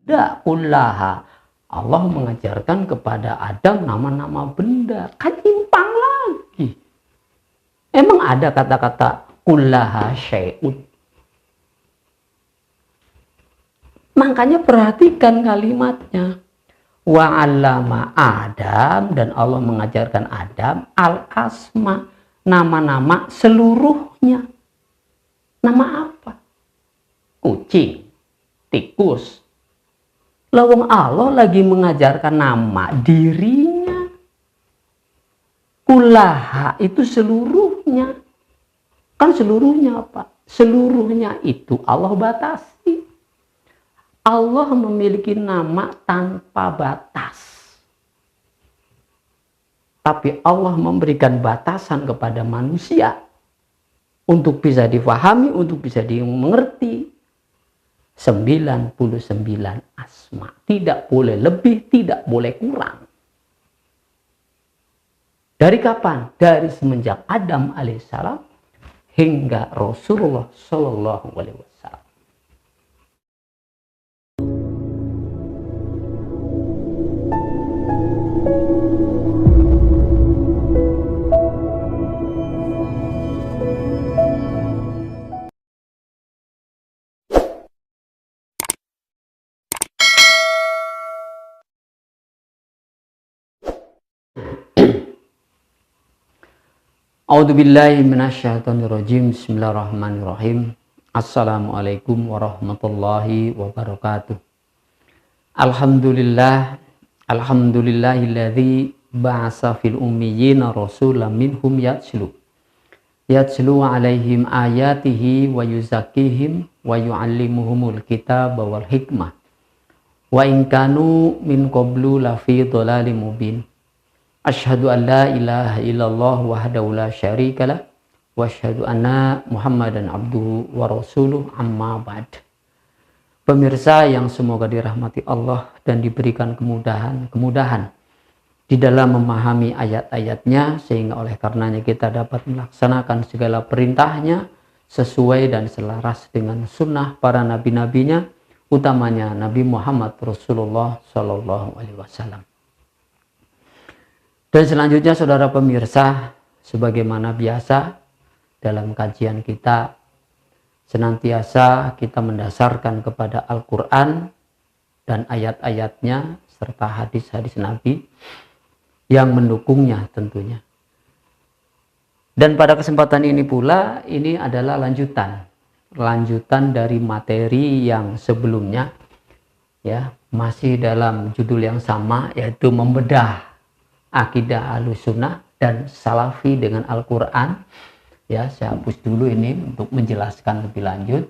Tidak, kullaha. Allah mengajarkan kepada Adam nama-nama benda. Kan timpang lagi. Emang ada kata-kata kullaha syai'un? Makanya perhatikan kalimatnya. Wa 'allama Adam, dan Allah mengajarkan Adam al-asma, nama-nama seluruhnya. Nama apa? Kucing, tikus. Lawang Allah lagi mengajarkan nama dirinya. Kullaha itu seluruhnya. Kan seluruhnya apa? Seluruhnya itu Allah batasi. Allah memiliki nama tanpa batas. Tapi Allah memberikan batasan kepada manusia untuk bisa difahami, untuk bisa dimengerti. 99 asma. Tidak boleh lebih, tidak boleh kurang. Dari kapan? Dari semenjak Adam alaihissalam hingga Rasulullah Shallallahu alaihi wasallam. A'udzubillahi minasyaitonirrajim. Bismillahirrahmanirrahim. Assalamualaikum warahmatullahi wabarakatuh. Alhamdulillahilladzi ba'asa fil ummiyina rasulan minhum yatlu alaihim ayatihi wa yuzakkihim wa yu'allimuhumul kitaba wal hikmah wa in kanu min qablu lafi dhalalin mubin. Asyhadu an la ilaha illallah wahdahu la syarikalah wa asyhadu anna Muhammadan abduhu wa rasuluh, amma ba'd. Pemirsa yang semoga dirahmati Allah dan diberikan kemudahan di dalam memahami ayat-ayatnya, sehingga oleh karenanya kita dapat melaksanakan segala perintahnya sesuai dan selaras dengan sunnah para nabi-nabinya, utamanya Nabi Muhammad Rasulullah Sallallahu Alaihi Wasallam. Dan selanjutnya saudara pemirsa, sebagaimana biasa dalam kajian kita senantiasa kita mendasarkan kepada Al-Quran dan ayat-ayatnya serta hadis-hadis Nabi yang mendukungnya tentunya. Dan pada kesempatan ini pula, ini adalah lanjutan dari materi yang sebelumnya, ya, masih dalam judul yang sama, yaitu membedah akidah Ahlussunnah dan Salafi dengan Al-Quran. Ya, saya hapus dulu ini untuk menjelaskan lebih lanjut.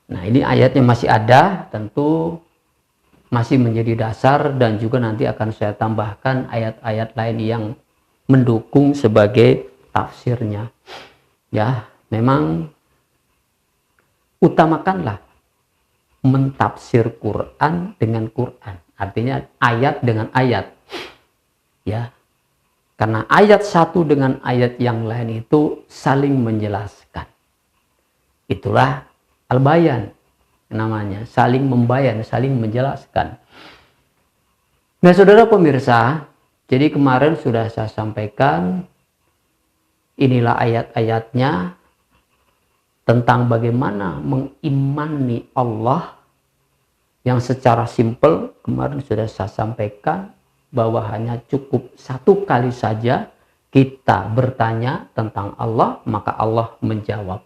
Nah, ini ayatnya masih ada, tentu masih menjadi dasar, dan juga nanti akan saya tambahkan ayat-ayat lain yang mendukung sebagai tafsirnya. Ya, memang utamakanlah mentafsir Quran dengan Quran, artinya ayat dengan ayat, ya, karena ayat satu dengan ayat yang lain itu saling menjelaskan. Itulah al-bayan namanya, saling membayan, saling menjelaskan. Nah saudara pemirsa, jadi kemarin sudah saya sampaikan, inilah ayat-ayatnya tentang bagaimana mengimani Allah yang secara simpel. Kemarin sudah saya sampaikan bahwa hanya cukup satu kali saja kita bertanya tentang Allah, maka Allah menjawab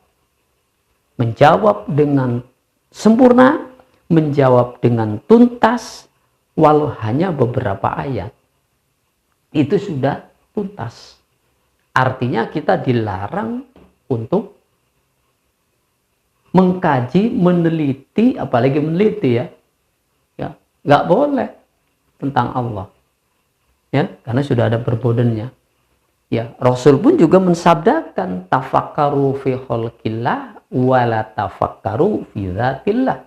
dengan sempurna, menjawab dengan tuntas, walau hanya beberapa ayat. Itu sudah tuntas. Artinya kita dilarang untuk mengkaji, meneliti, apalagi meneliti, ya, nggak boleh tentang Allah, ya, karena sudah ada perbodennya. Ya, Rasul pun juga mensabdakan tafakkaru fi khalqillah wala tafakkaru fi dzatillah.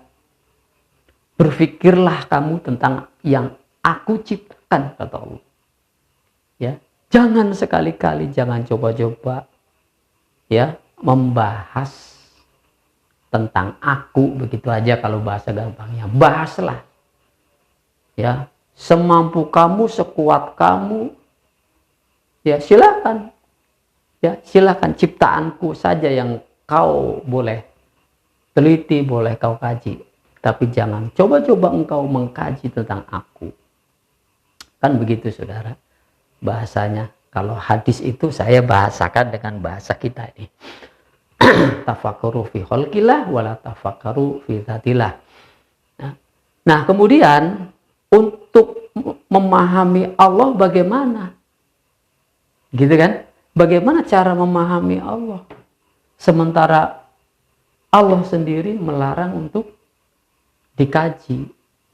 Berfikirlah kamu tentang yang aku ciptakan, kata Allah. Ya, jangan sekali-kali, jangan coba-coba, ya, membahas tentang aku begitu aja kalau bahasa gampangnya. Bahaslah. Ya, semampu kamu, sekuat kamu. Ya, silakan. Ya, silakan ciptaanku saja yang kau boleh teliti, boleh kau kaji. Tapi jangan coba-coba engkau mengkaji tentang aku. Kan begitu, saudara. Bahasanya. Kalau hadis itu saya bahasakan dengan bahasa kita ini. Tafakkaru fi khalqillah wala tafakkaru fi dzatillah. Nah, kemudian untuk memahami Allah bagaimana? Gitu kan? Bagaimana cara memahami Allah? Sementara Allah sendiri melarang untuk dikaji.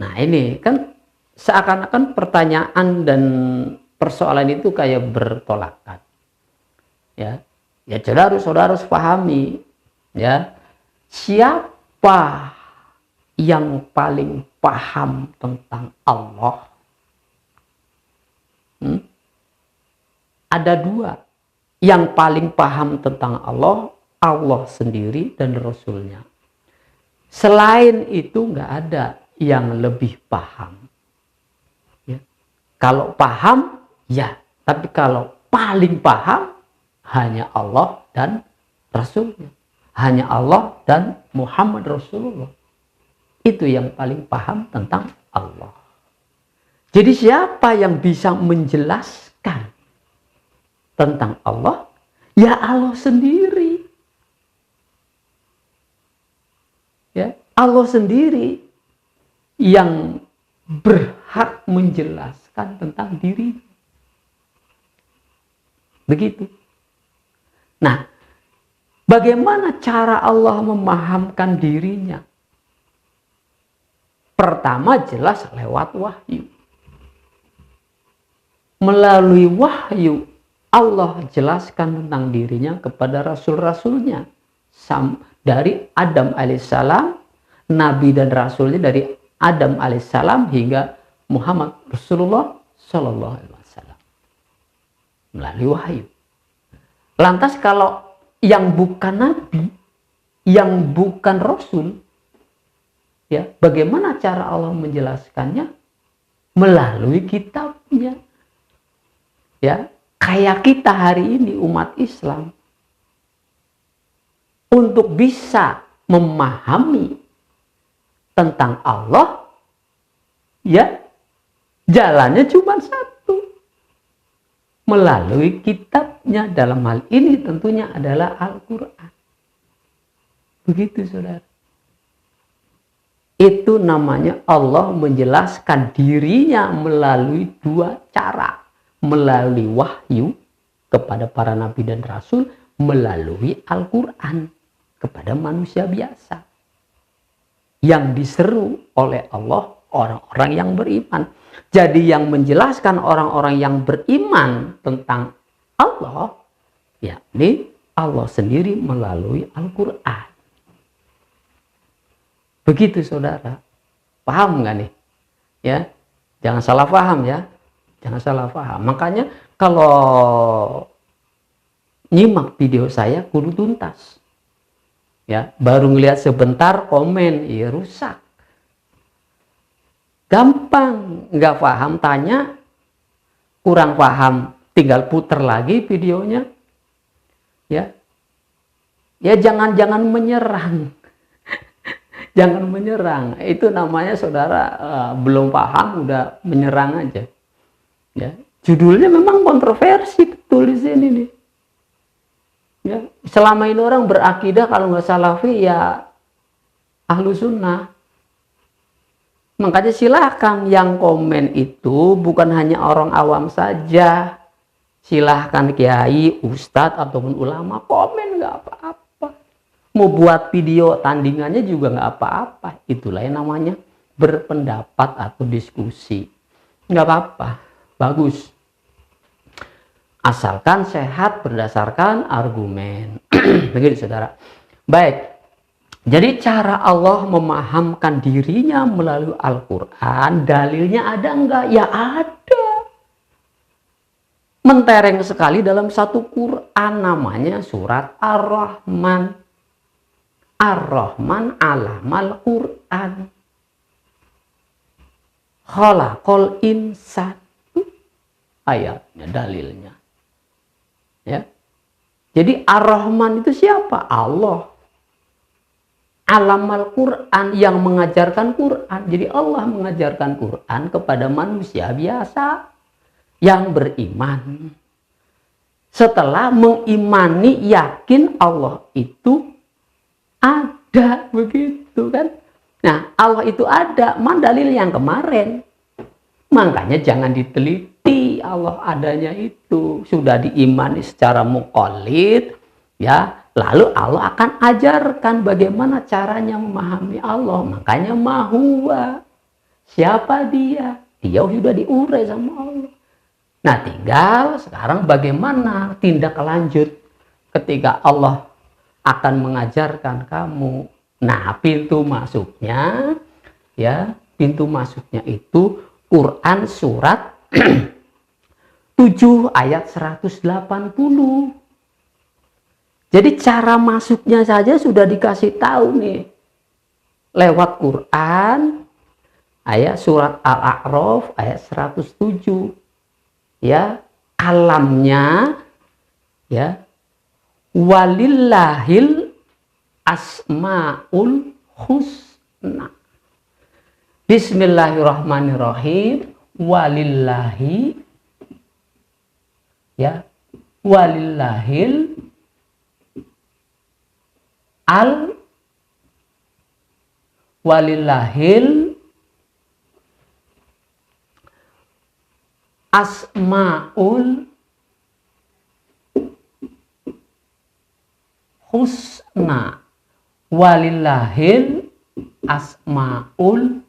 Nah, ini kan seakan-akan pertanyaan dan persoalan itu kayak bertolakan. Ya. Ya, saudara harus pahami, ya, siapa yang paling paham tentang Allah? Ada dua. Yang paling paham tentang Allah, Allah sendiri dan Rasulnya. Selain itu nggak ada yang lebih paham. Ya. Kalau paham, ya. Tapi kalau paling paham, hanya Allah dan Rasulnya. Hanya Allah dan Muhammad Rasulullah. Itu yang paling paham tentang Allah. Jadi siapa yang bisa menjelaskan tentang Allah? Ya Allah sendiri. Ya, Allah sendiri yang berhak menjelaskan tentang diri. Begitu. Nah, bagaimana cara Allah memahamkan dirinya? Pertama jelas lewat wahyu. Melalui wahyu, Allah jelaskan tentang dirinya kepada rasul-rasulnya. Dari Adam alaihissalam, Nabi dan Rasulnya dari Adam alaihissalam hingga Muhammad Rasulullah Sallallahu Alaihi Wasallam. Melalui wahyu. Lantas kalau yang bukan Nabi, yang bukan Rasul, ya, bagaimana cara Allah menjelaskannya? Melalui kitabnya. Ya, kayak kita hari ini umat Islam, untuk bisa memahami tentang Allah, ya, jalannya cuma satu. Melalui kitabnya, dalam hal ini tentunya adalah Al-Quran. Begitu, saudara. Itu namanya Allah menjelaskan dirinya melalui dua cara. Melalui wahyu kepada para nabi dan rasul, melalui Al-Quran kepada manusia biasa. Yang diseru oleh Allah orang-orang yang beriman. Jadi yang menjelaskan orang-orang yang beriman tentang Allah, yakni Allah sendiri melalui Al-Quran. Begitu, saudara. Paham nggak nih? Ya, jangan salah paham ya. Jangan salah paham. Makanya kalau nyimak video saya kudu tuntas. Ya, baru ngelihat sebentar komen, ya rusak. Gampang, nggak paham tanya, kurang paham tinggal puter lagi videonya. Ya, ya jangan menyerang. Jangan menyerang. Itu namanya saudara belum paham udah menyerang aja. Ya, judulnya memang kontroversi betul di sini nih. Ya, selama ini orang berakidah kalau nggak salafi ya ahlu sunnah. Makanya silakan yang komen itu bukan hanya orang awam saja. Silahkan kiai, ustadz ataupun ulama komen, nggak apa-apa. Mau buat video tandingannya juga nggak apa-apa. Itulah yang namanya berpendapat atau diskusi. Nggak apa-apa, bagus. Asalkan sehat berdasarkan argumen. Begitu, saudara. Baik. Jadi cara Allah memahamkan dirinya melalui Al-Quran, dalilnya ada enggak? Ya ada. Mentereng sekali dalam satu Quran namanya surat Ar-Rahman. Ar-Rahman alamal Qur'an. Khalaqal insan. Ayatnya, dalilnya. Ya. Jadi Ar-Rahman itu siapa? Allah. Alamal Quran, yang mengajarkan Quran. Jadi Allah mengajarkan Quran kepada manusia biasa yang beriman. Setelah mengimani, yakin Allah itu ada, begitu kan? Nah, Allah itu ada, mana dalil yang kemarin? Makanya jangan diteliti Allah adanya itu. Sudah diimani secara muqallid, ya. Lalu Allah akan ajarkan bagaimana caranya memahami Allah. Makanya mahuwa. Siapa dia? Dia sudah diurai sama Allah. Nah, tinggal sekarang bagaimana tindak lanjut ketika Allah akan mengajarkan kamu. Nah, pintu masuknya, ya, pintu masuknya itu Quran surat 7 ayat 180. Jadi cara masuknya saja sudah dikasih tahu nih. Lewat Quran, ayat surat Al-A'raf ayat 107. Ya, kalamnya, ya, walillahil asmaul husna. Bismillahirrahmanirrahim. Walillahi, ya, walillahil walillahil asmaul husna. Walillahil asmaul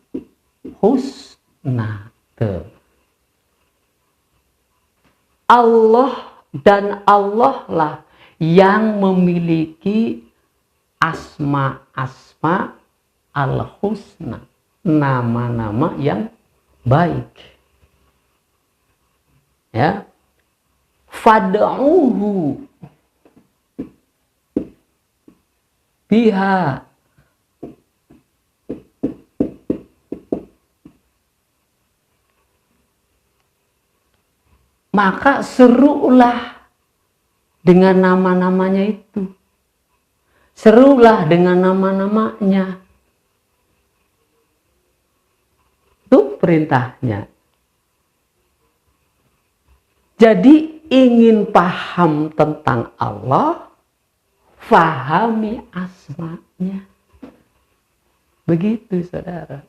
husna. Tuh. Allah dan Allah lah yang memiliki asma-asma al-husna, nama-nama yang baik. Ya. Fad'uhu biha. Maka serulah dengan nama-namanya itu. Serulah dengan nama-namanya. Itu perintahnya. Jadi ingin paham tentang Allah, fahami asmanya. Begitu, saudara.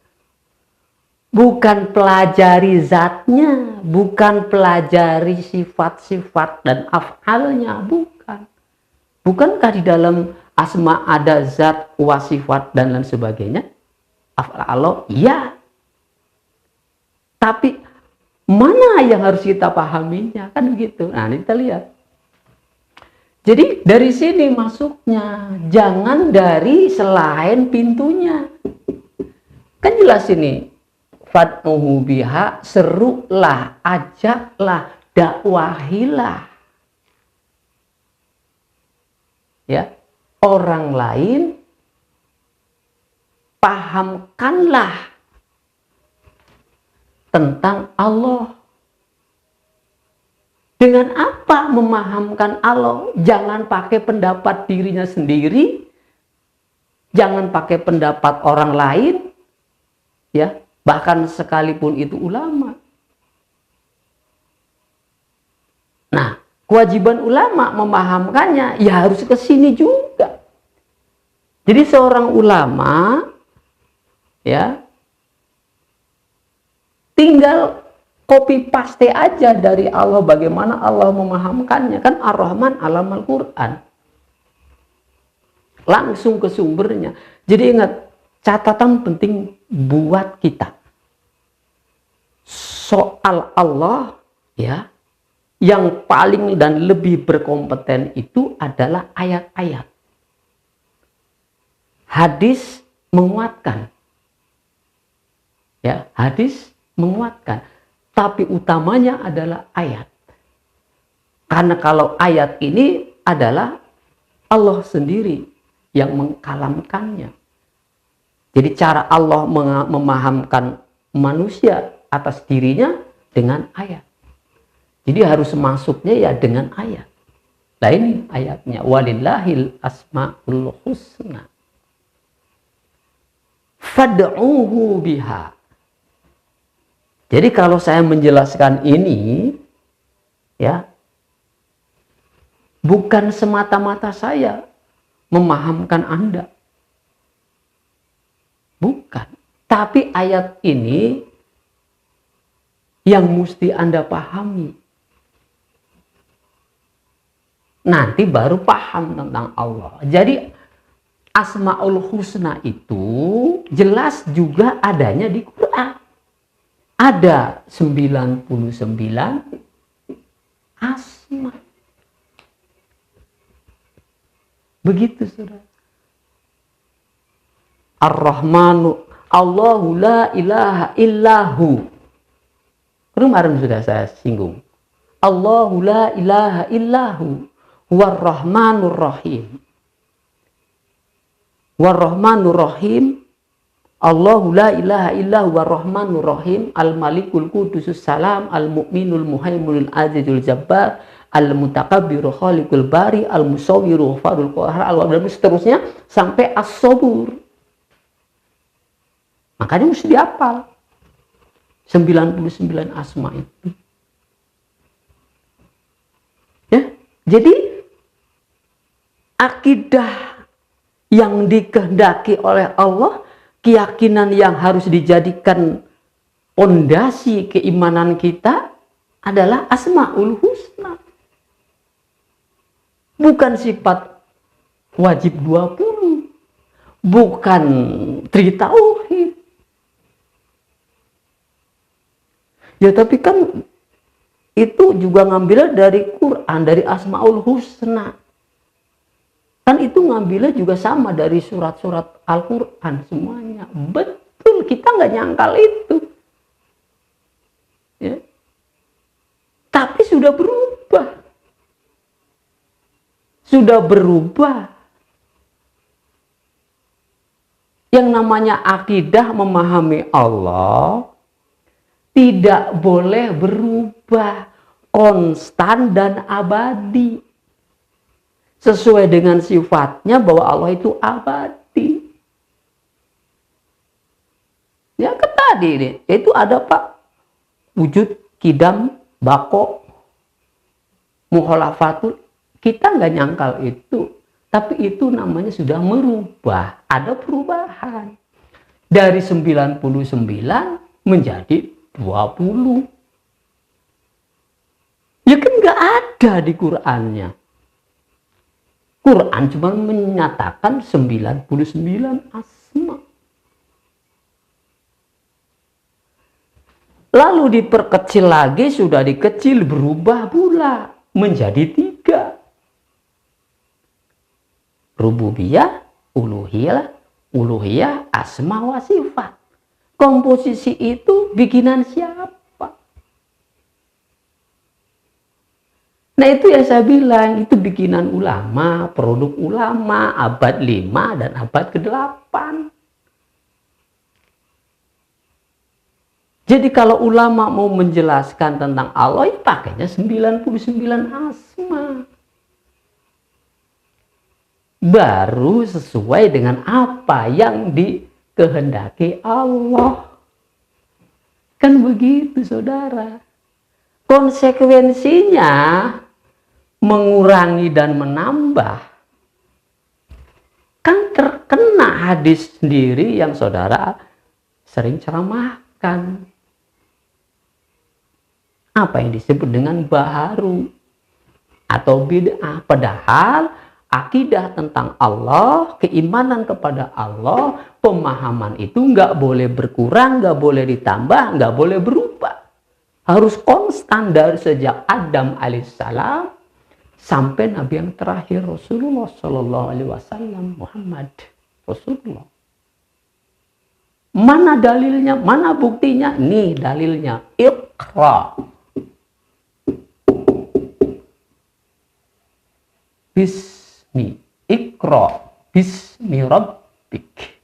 Bukan pelajari zatnya, bukan pelajari sifat-sifat dan af'alnya, bukan. Bukankah di dalam asma ada zat, wasifat, dan lain sebagainya? Af'al Allah, ya. Tapi mana yang harus kita pahaminya? Kan begitu. Nah, ini kita lihat. Jadi dari sini masuknya, jangan dari selain pintunya. Kan jelas ini. Fad'uhu biha, serulah, ajaklah, dakwahilah. Ya, orang lain, pahamkanlah tentang Allah. Dengan apa memahamkan Allah? Jangan pakai pendapat dirinya sendiri, jangan pakai pendapat orang lain, ya. Bahkan sekalipun itu ulama. Nah, kewajiban ulama memahamkannya, ya harus ke sini juga. Jadi seorang ulama, ya, tinggal copy paste aja dari Allah bagaimana Allah memahamkannya. Kan Ar-Rahman alamal Quran. Langsung ke sumbernya. Jadi ingat, catatan penting buat kita. Soal Allah, ya, yang paling dan lebih berkompeten itu adalah ayat-ayat. Hadis menguatkan. Ya, hadis menguatkan. Tapi utamanya adalah ayat. Karena kalau ayat ini adalah Allah sendiri yang mengkalamkannya. Jadi cara Allah memahamkan manusia atas dirinya dengan ayat. Jadi harus masuknya ya dengan ayat. Nah ini ayatnya. Walillahil asma'ul husna. Fad'uhu biha. Jadi kalau saya menjelaskan ini, ya, bukan semata-mata saya memahamkan Anda. Bukan. Tapi ayat ini yang mesti Anda pahami. Nanti baru paham tentang Allah. Jadi Asmaul Husna itu jelas juga adanya di Quran. Ada 99 asma. Begitu, saudara. Ar-Rahmanu, Allahu la ilaha illahu. Kemarin sudah saya singgung. Allahu la ilaha illahu. War-Rahmanur Rahim. War-Rahmanur Rahim. Allahu la ilaha illahu war-Rahmanur Rahim. Al-Malikul Qudusus Salam. Al-Mu'minul Muhaimunul Azizul Jabbar. Al-Mutakabbiru Khaliqul Bari. Al-Musawwiru Ghafarul Qahar. Dan seterusnya sampai As-Sabur. Makanya mesti dihafal 99 asma itu. Ya, jadi akidah yang dikehendaki oleh Allah, keyakinan yang harus dijadikan pondasi keimanan kita adalah Asmaul Husna. Bukan sifat wajib 20, bukan tri tauhid. Ya tapi kan itu juga ngambil dari Quran, dari Asmaul Husna. Kan itu ngambilnya juga sama dari surat-surat Al-Quran semuanya. Betul, kita nggak nyangkal itu. Ya. Tapi sudah berubah. Sudah berubah. Yang namanya akidah memahami Allah tidak boleh berubah, konstan dan abadi. Sesuai dengan sifatnya bahwa Allah itu abadi. Ya kan tadi nih, itu ada Pak wujud, kidam, bako, mukhalafatul. Kita nggak nyangkal itu, tapi itu namanya sudah merubah, ada perubahan. Dari 99 menjadi 20. Ya kan nggak ada di Qur'annya. Quran cuma menyatakan 99 asma. Lalu diperkecil lagi, sudah dikecil berubah pula menjadi 3. Rububiyah, uluhiyah, asma wa sifat. Komposisi itu bikinan siapa? Nah itu yang saya bilang, itu bikinan ulama, produk ulama, abad 5 dan abad ke-8. Jadi kalau ulama mau menjelaskan tentang Allah, ya pakainya 99 asma. Baru sesuai dengan apa yang dikehendaki Allah. Kan begitu, saudara. Konsekuensinya mengurangi dan menambah. Kan terkena hadis sendiri yang saudara sering ceramahkan. Apa yang disebut dengan baharu atau bid'ah. Padahal akidah tentang Allah, keimanan kepada Allah, pemahaman itu nggak boleh berkurang, nggak boleh ditambah, nggak boleh berubah. Harus konstan dari sejak Adam alaihissalam sampai Nabi yang terakhir Rasulullah Shallallahu Alaihi Wasallam, Muhammad Rasulullah. Mana dalilnya? Mana buktinya? Nih dalilnya. Iqra. Bismi. Iqra. bismi rabbik.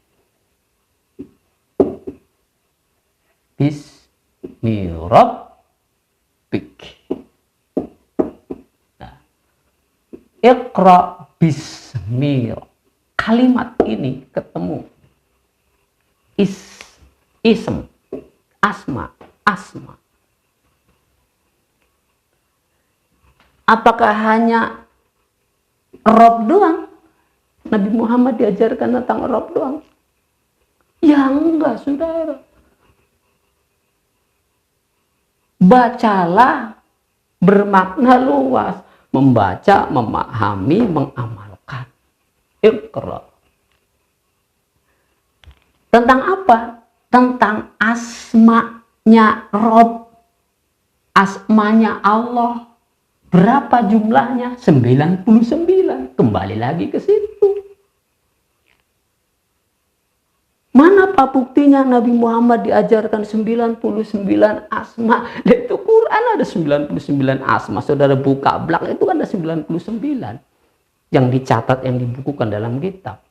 Bismi rabbik. Nah, Iqra bismi. Kalimat ini ketemu ism, asma. Apakah hanya Rob doang? Nabi Muhammad diajarkan tentang Rob doang? Ya enggak, saudara. Bacalah bermakna luas. Membaca, memahami, mengamalkan. Iqra. Tentang apa? Tentang asmanya Rob. Asmanya Allah. Berapa jumlahnya? 99. Kembali lagi ke situ. Mana pak buktinya Nabi Muhammad diajarkan 99 asma? Itu Quran ada 99 asma. Saudara buka blak itu ada 99. Yang dicatat, yang dibukukan dalam kitab.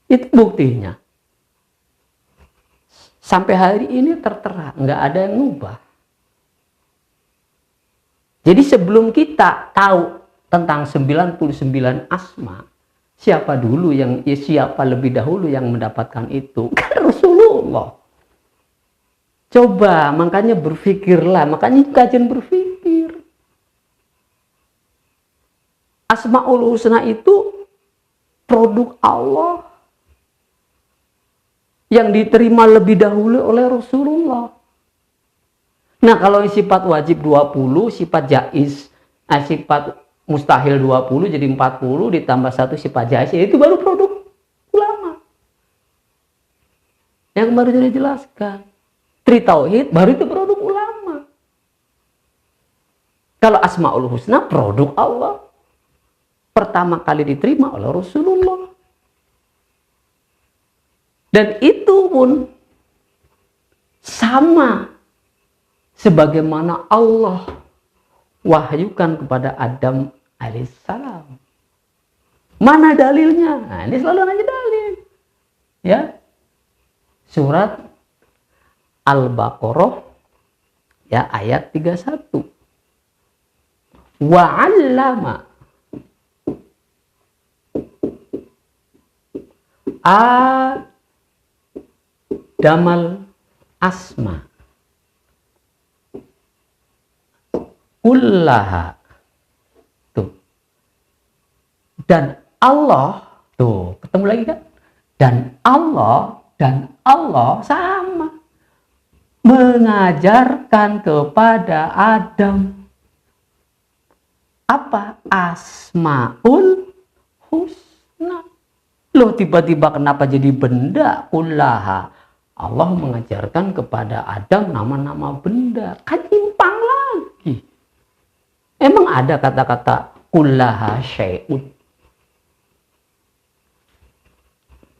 Itu buktinya. Sampai hari ini tertera. Nggak ada yang ngubah. Jadi sebelum kita tahu tentang 99 asma, siapa lebih dahulu yang mendapatkan itu? Kan Rasulullah. Coba, makanya berpikirlah, makanya kajian berpikir. Asmaul Husna itu produk Allah yang diterima lebih dahulu oleh Rasulullah. Nah, kalau sifat wajib 20, sifat jaiz, sifat mustahil 20, jadi 40, ditambah 1 sifat jaiz, itu baru produk ulama. Yang baru saya jelaskan. Tri Tauhid, baru itu produk ulama. Kalau Asmaul Husna, produk Allah. Pertama kali diterima oleh Rasulullah. Dan itu pun sama sebagaimana Allah wahyukan kepada Adam alaihissalam. Mana dalilnya? Nah, ini selalu nanya dalil. Ya. Surat Al-Baqarah ya ayat 31. Wa 'allama Adamal asma kullaha. Tuh. Dan Allah, tuh, ketemu lagi kan? Dan Allah sama mengajarkan kepada Adam apa? Asmaul Husna. Loh, tiba-tiba kenapa jadi benda? Kullaha. Allah mengajarkan kepada Adam nama-nama benda. Kan timpang lagi. Emang ada kata-kata kullaha syai'un?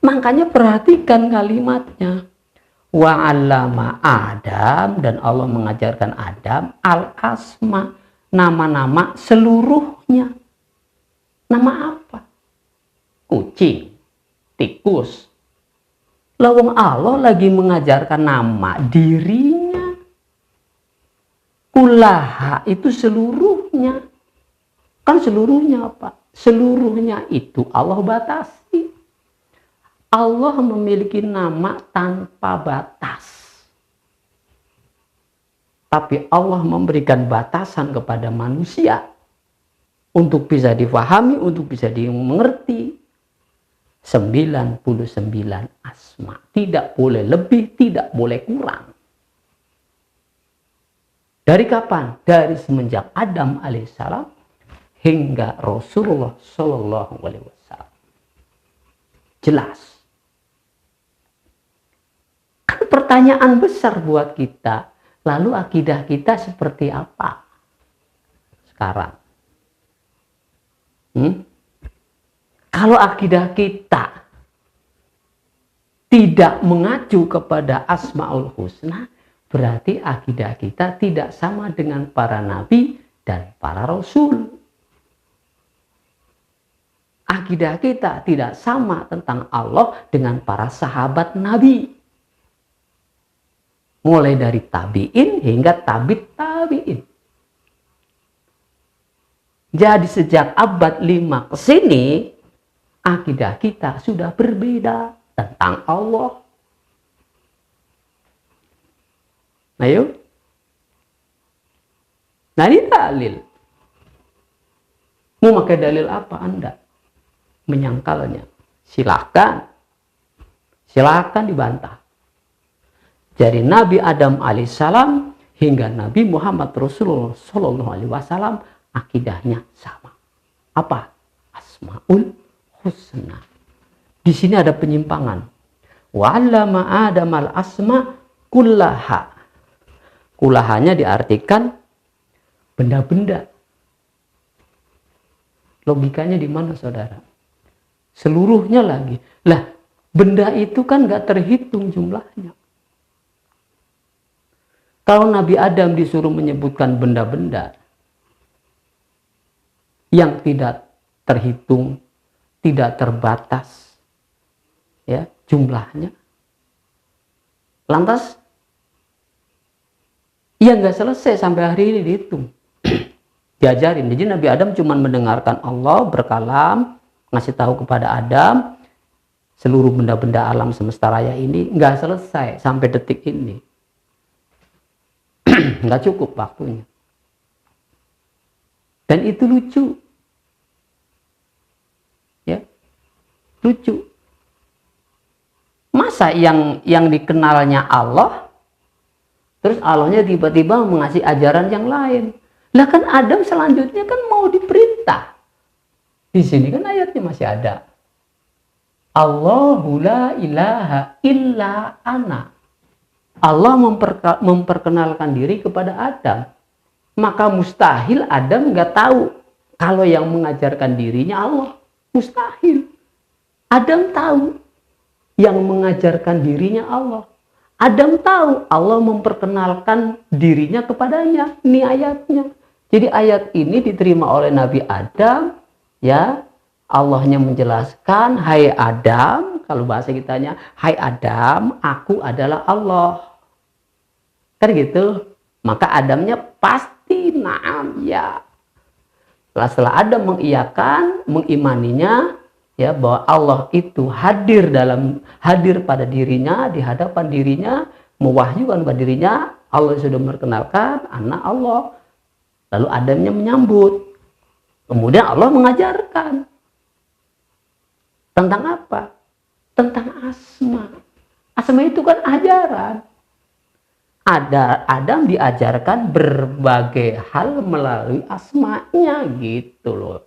Makanya perhatikan kalimatnya. Wa 'allama Adam, dan Allah mengajarkan Adam al-asma, nama-nama seluruhnya. Nama apa? Kucing, tikus. Lawang Allah lagi mengajarkan nama dirinya. Kullaha itu seluruhnya. Kan seluruhnya apa? Seluruhnya itu Allah batasi. Allah memiliki nama tanpa batas. Tapi Allah memberikan batasan kepada manusia. Untuk bisa difahami, untuk bisa dimengerti. 99 asma. Tidak boleh lebih, tidak boleh kurang. Dari kapan? Dari semenjak Adam alaihissalam hingga Rasulullah Shallallahu alaihi wasallam. Jelas. Kan pertanyaan besar buat kita. Lalu akidah kita seperti apa sekarang? Kalau akidah kita tidak mengacu kepada Asmaul Husna, berarti akidah kita tidak sama dengan para nabi dan para rasul. akidah kita tidak sama tentang Allah dengan para sahabat Nabi. Mulai dari tabi'in hingga tabi'in. Jadi sejak abad 5 ke sini, akidah kita sudah berbeda tentang Allah. Ayo. Nah ini dalil. Mau pakai dalil apa Anda? Menyangkalnya. Silakan. Silakan dibantah. Dari Nabi Adam alaihissalam hingga Nabi Muhammad Rasulullah Shallallahu alaihi wasallam akidahnya sama. Apa? Asmaul Husna. Di sini ada penyimpangan. Wa 'allama Adamal asma kullaha. Kullahanya diartikan benda-benda. Logikanya di mana saudara? Seluruhnya lagi. Lah, benda itu kan nggak terhitung jumlahnya. Kalau Nabi Adam disuruh menyebutkan benda-benda yang tidak terhitung, tidak terbatas, ya jumlahnya, lantas ia nggak selesai sampai hari ini dihitung, diajarin. Jadi Nabi Adam cuma mendengarkan Allah berkalam, ngasih tahu kepada Adam seluruh benda-benda alam semesta raya ini, nggak selesai sampai detik ini. Nggak cukup waktunya. Dan itu lucu. Ya. Lucu. Masa yang dikenalnya Allah, terus Allahnya tiba-tiba mengasih ajaran yang lain. Lah kan Adam selanjutnya kan mau diperintah. Di sini kan ayatnya masih ada. Allahu la ilaha illa ana. Allah memperkenalkan diri kepada Adam. Maka mustahil Adam nggak tahu kalau yang mengajarkan dirinya Allah. Mustahil. Adam tahu yang mengajarkan dirinya Allah. Adam tahu Allah memperkenalkan dirinya kepadanya. Ini ayatnya. Jadi ayat ini diterima oleh Nabi Adam. Ya, Allahnya menjelaskan, hai Adam, kalau bahasa kitanya, hai Adam, aku adalah Allah. Kan gitu. Maka Adamnya pasti na'am ya. Setelah Adam mengiyakan, mengimaninya, ya bahwa Allah itu hadir pada dirinya, di hadapan dirinya, mewahyukan pada dirinya, Allah sudah memperkenalkan anak Allah. Lalu Adamnya menyambut. Kemudian Allah mengajarkan. Tentang apa? Tentang asma. Asma itu kan ajaran. Adam diajarkan berbagai hal melalui asmanya gitu loh.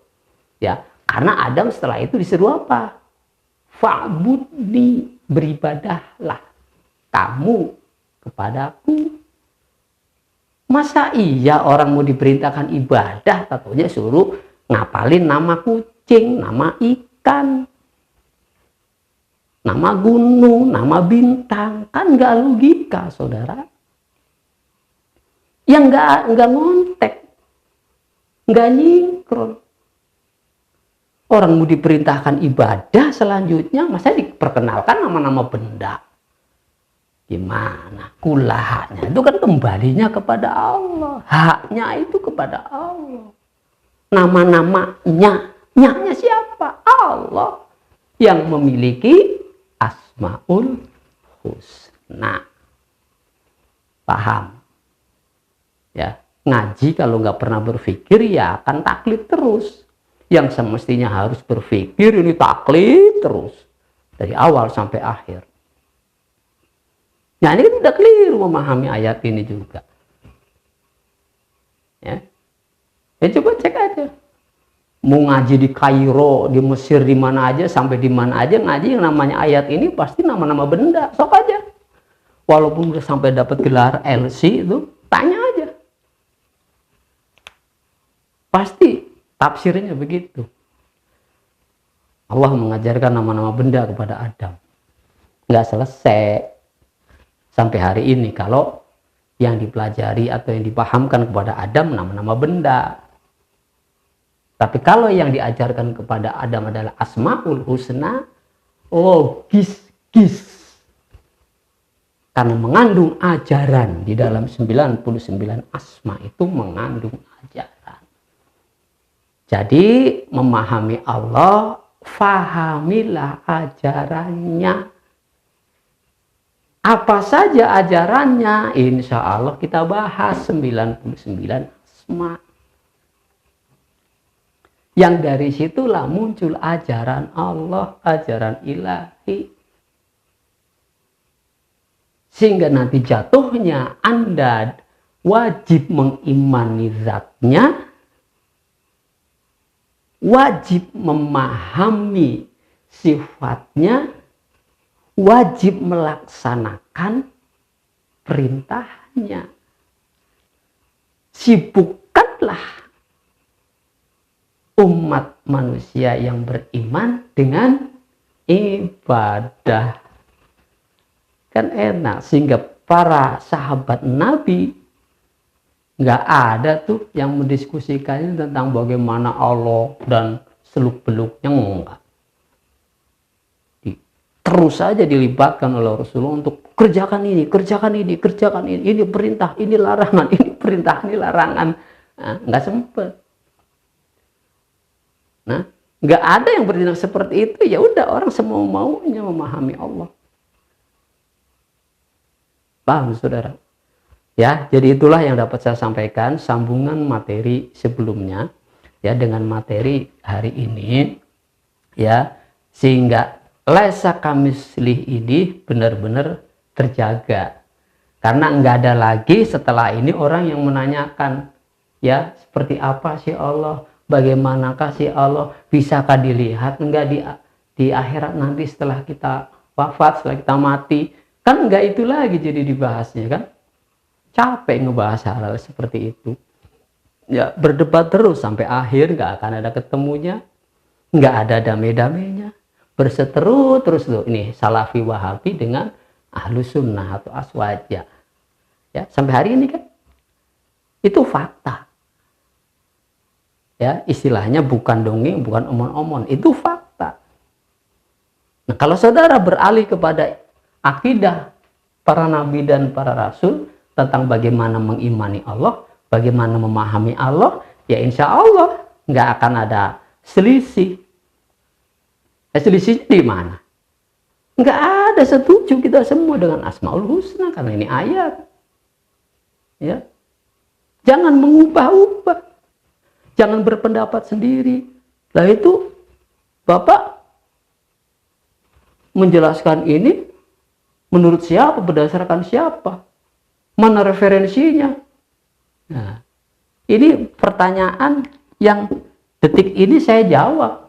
Ya, karena Adam setelah itu disuruh apa? Fa'budni, beribadahlah kamu kepadaku. Masa iya orang mau diperintahkan ibadah, tentunya suruh ngapalin nama kucing, nama ikan, nama gunung, nama bintang, kan nggak logika, saudara. Yang nggak ngontek, nggak nyingkron. Orang mau diperintahkan ibadah selanjutnya, masa diperkenalkan nama-nama benda. Gimana? Kulahnya itu kan kembalinya kepada Allah, haknya itu kepada Allah. Nama-namanya, nyanya siapa? Allah yang memiliki Asmaul Husna. Paham? Ya, ngaji kalau nggak pernah berpikir ya akan taklid terus. Yang semestinya harus berpikir ini taklid terus dari awal sampai akhir. Nah ini kan udah keliru memahami ayat ini juga. Ya, coba cek aja. Mau ngaji di Kairo, di Mesir, di mana aja, sampai di mana aja ngaji yang namanya ayat ini pasti nama-nama benda. Sok aja. Walaupun udah sampai dapat gelar LC itu, tanya aja. Pasti tafsirnya begitu. Allah mengajarkan nama-nama benda kepada Adam. Nggak selesai sampai hari ini kalau yang dipelajari atau yang dipahamkan kepada Adam nama-nama benda. Tapi kalau yang diajarkan kepada Adam adalah Asmaul Husna, logis. Karena mengandung ajaran. Di dalam 99 asma itu mengandung ajaran. Jadi memahami Allah, fahamilah ajarannya. Apa saja ajarannya? Insya Allah kita bahas 99 asma. Yang dari situlah muncul ajaran Allah, ajaran ilahi. Sehingga nanti jatuhnya Anda wajib mengimani zatnya, wajib memahami sifatnya, wajib melaksanakan perintahnya. Sibukkanlah umat manusia yang beriman dengan ibadah. Kan enak, sehingga para sahabat Nabi nggak ada tuh yang mendiskusikan tentang bagaimana Allah dan seluk-beluknya, enggak. Terus saja dilibatkan oleh Rasulullah untuk kerjakan ini, ini perintah, ini larangan, ini perintah, ini larangan. Nah, nggak sempet. Nah, nggak ada yang bertindak seperti itu. Ya udah, orang semua maunya memahami Allah. Paham, saudara? Ya, jadi itulah yang dapat saya sampaikan, sambungan materi sebelumnya ya dengan materi hari ini, ya, sehingga laisa kamislihi ini benar-benar terjaga. Karena nggak ada lagi setelah ini orang yang menanyakan, ya, seperti apa sih Allah? Bagaimanakah sih Allah? Bisakah dilihat? Enggak di akhirat nanti setelah kita wafat, setelah kita mati. Kan enggak itu lagi jadi dibahasnya, kan? Capek ngebahas hal-hal seperti itu. Ya, berdebat terus sampai akhir, enggak akan ada ketemunya. Enggak ada damai-damainya. Berseteru terus loh. Ini Salafi Wahabi dengan Ahlus Sunnah atau Aswaja. Ya, sampai hari ini kan. Itu fakta. Ya, istilahnya bukan dongeng, bukan omon-omon, itu fakta. Nah, kalau saudara beralih kepada akidah para nabi dan para rasul tentang bagaimana mengimani Allah, bagaimana memahami Allah, ya insya Allah nggak akan ada selisih. Selisih di mana? Nggak ada, setuju kita semua dengan Asmaul Husna karena ini ayat. Ya, jangan mengubah-ubah. Jangan berpendapat sendiri. Nah itu Bapak menjelaskan ini menurut siapa, berdasarkan siapa, mana referensinya. Nah, ini pertanyaan yang detik ini saya jawab.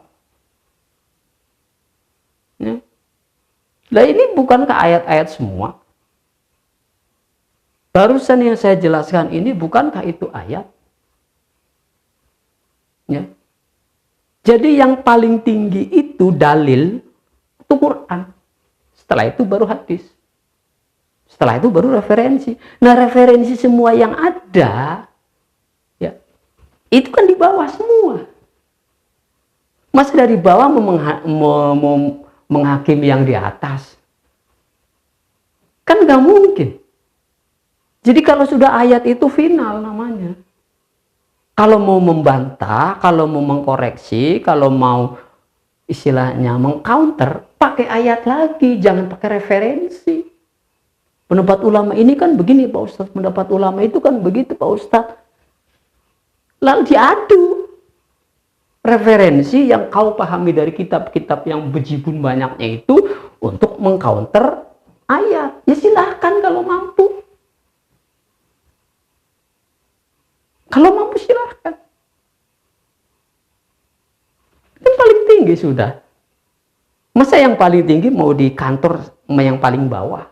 Ya. Nah ini bukankah ayat-ayat semua? Barusan yang saya jelaskan ini bukankah itu ayat? Ya. Jadi yang paling tinggi itu dalil itu Quran. Setelah itu baru hadis. Setelah itu baru referensi. Nah, referensi semua yang ada ya, itu kan di bawah semua. Masa dari bawah menghakimi yang di atas? Kan nggak mungkin. Jadi kalau sudah ayat itu final namanya. Kalau mau membantah, kalau mau mengkoreksi, kalau mau istilahnya mengcounter, pakai ayat lagi, jangan pakai referensi. Pendapat ulama ini kan begini Pak Ustadz, pendapat ulama itu kan begitu Pak Ustadz. Lalu diadu. Referensi yang kau pahami dari kitab-kitab yang bejibun banyaknya itu untuk mengcounter ayat. Ya silahkan kalau mampu. Kalau mampu silahkan. Kan paling tinggi sudah. Masa yang paling tinggi mau di kantor sama yang paling bawah?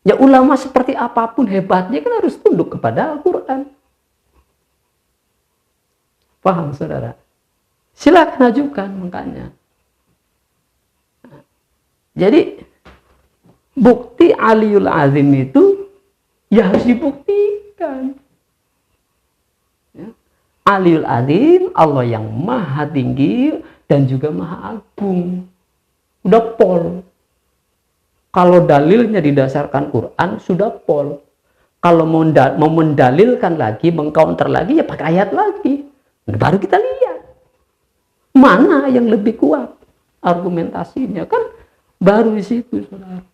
Ya ulama seperti apapun hebatnya kan harus tunduk kepada Al-Quran. Paham saudara? Silakan ajukan makanya. Jadi bukti Aliyul Azim itu ya harus dibuktikan. Ya. Aliyul Azim, Allah yang maha tinggi dan juga maha agung. Udah pol. Kalau dalilnya didasarkan Quran, sudah pol. Kalau mau mendalilkan lagi, mengcounter lagi, ya pakai ayat lagi. Baru kita lihat. Mana yang lebih kuat argumentasinya. Kan baru di situ, saudara.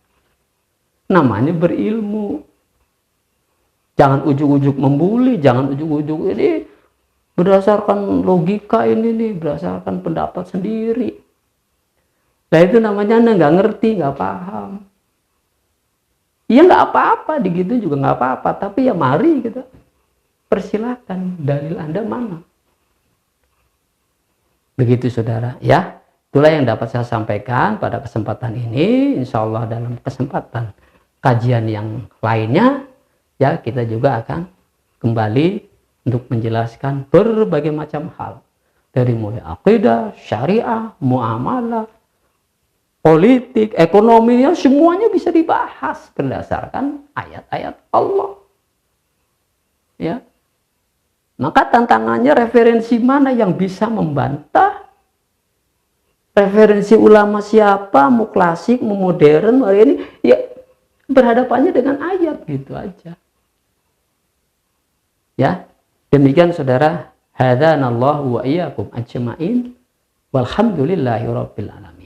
Namanya berilmu. Jangan ujuk-ujuk membuli, jangan ujuk-ujuk ini berdasarkan logika ini nih, berdasarkan pendapat sendiri. Nah itu namanya Anda nggak ngerti, nggak paham. Ya nggak apa-apa, digitu juga nggak apa-apa. Tapi ya mari kita persilahkan, dalil Anda mana. Begitu saudara, ya. Itulah yang dapat saya sampaikan pada kesempatan ini. Insya Allah dalam kesempatan kajian yang lainnya, ya kita juga akan kembali untuk menjelaskan berbagai macam hal. Dari mulai akidah, syariah, muamalah, politik, ekonominya, semuanya bisa dibahas berdasarkan ayat-ayat Allah. Ya. Maka tantangannya referensi mana yang bisa membantah? Referensi ulama siapa? Mau klasik, mau modern, hari ini ya berhadapannya dengan ayat gitu aja. Ya. Demikian saudara, hadanallahu wa iyyakum ajma'in. Walhamdulillahirabbil alamin.